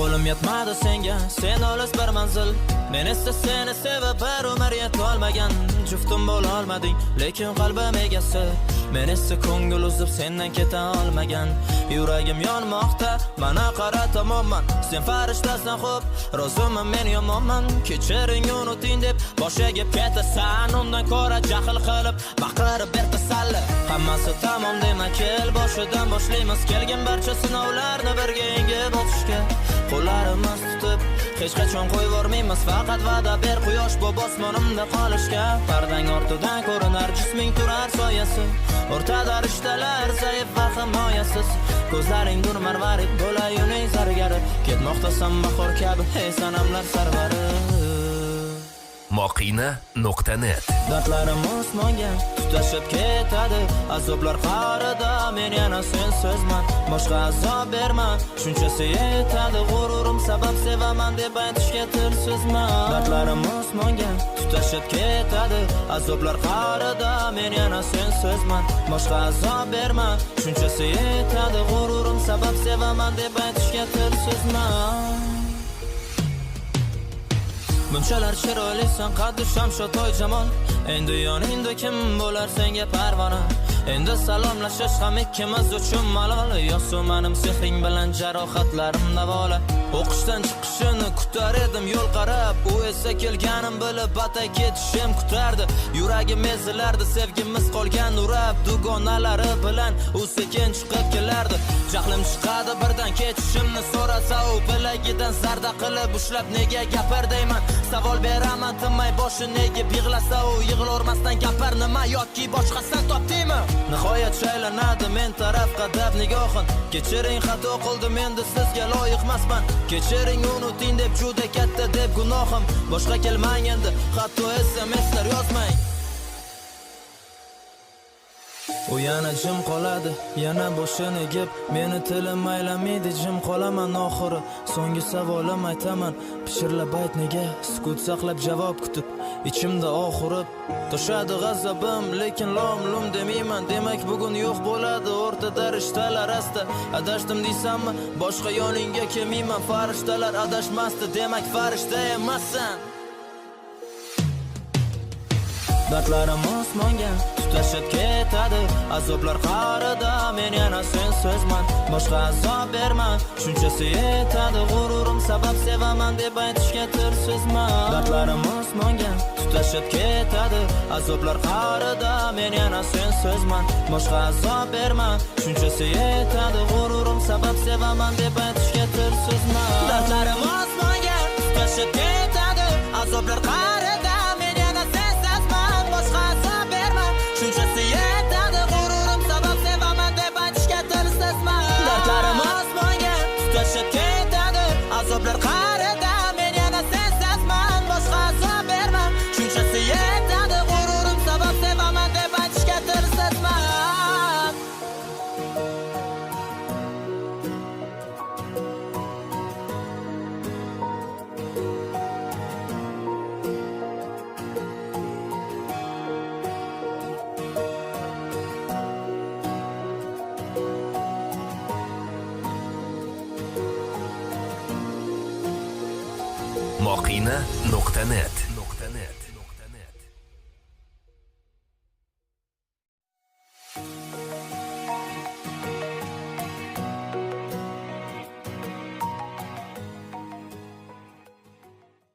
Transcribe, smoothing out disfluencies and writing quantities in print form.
Qo'lim yetmadi senga, sen olis bir manzil. Men esa seni sevib bir umr yetolmagan. Juftim bo'la olmading, lekin qalbim egasi. Men esa ko'ngil uzib sendan keta olmagan. Yuragim yonmoqda, mana qara tomonman. Sen farishtasan xo'p, roziman men yomonman. Kechiring unuting deb bosh egib ketasan. Undan ko'ra jahl qilib, baqirib ber tasalli. Hammasi tamom dema, kel boshidan boshlaymiz. Kelgan barcha sinovlarni birga yengib o'tishga. Qo'llarimiz tutib, hech qachon qo'yvormaymiz. Faqat va'da ber quyosh bu osmonimda qolishga. Pardang ortidan ko'rinar jisming turar soyasi. O'rtada rishtalar zaif va himoyasiz. Ko'zlaring nur marvarid bo'lay uning zargari. Ketmoqdasan bahor kabi, ey sanamlar sarvari. Moqina.net Dardlarim osmonga tutashib ketadi. Azoblar qarida men yana sensizman. Boshqa azob berma, shunchasi yetadi. G'ururim sabab sevaman deb aytishga tilsizman. Dardlarim osmonga tutashib ketadi. Azoblar qarida men yana sensizman. Boshqa azob berma, shunchasi yetadi. G'ururim sabab sevaman deb aytishga tilsizman. Bunchalar chiroylisan qaddi shamsho toy jamol. Endi yoningda kim bo'lar senga parvona. Endi salomlashish ham ikkimiz uchun malol. Yo'sumanim sehring bilan jarohatlarim davola. O'qishdan chiqishini kutar edim yo'l qarab. U esa kelganim bilib batay ketishim kutardi. Yuragim ezilardi, sevgimiz qolgan urab. Dugonalari bilan u sekin chiqib kelardi. Jahlim chiqadi birdan ketishimni so'rasa, u bilagidan zarda qilib ushlab nega gapir deyman. Savol beraman tinmay boshi nega yig'lasa, u yig'lormasdan gapir nima yoki boshqasini topdingmi? Nihoyat shaylanadi men taraf qadab nigohin. Kechiring xato qildim endi sizga loyiqmasman. Kechiring unuting deb juda katta deb gunohim. Boshqa kelmang endi, hatto SMS'lar yozmang. U yana jim qoladi, yana boshini egib, meni tilim aylamaydi, jim qolaman oxiri. So'nggi savolim aytaman, pichirlab ayt nega, sukut saqlab javob kutib, ichimda oxirib toshadi g'azabim, lekin lom-lum demayman. Demak bugun yo'q bo'ladi o'rtada rishtalar asta. Adashdim deysanmi, boshqa yoningga kelmayman. Farishtalar adashmasdi, demak farishta emassan. Dardlarim osmonga tutashib ketadi. Azoblar qarida men yana sensizman. Boshqa azob berma, shunchasi yetadi. G'ururim sabab sevaman deb aytishga tilsizman. Dardlarim osmonga tutashib ketadi. Azoblar qarida men yana sensizman. Boshqa azob berma, shunchasi yetadi. G'ururim sabab sevaman deb aytishga tilsizman. Dardlarim osmonga tutashib ketadi. Azoblar qarida men yana sensizman. Boshqa azob berma, shunchasi yetadi. G'ururim sabab sevaman deb aytishga tilsizman. Dardlarim osmonga tutashib ketadi. Azoblar qarida men yana sensizman. Boshqa azob berma, shunchasi yetadi. G'ururim sabab sevaman deb aytishga tilsizman. Moqina.net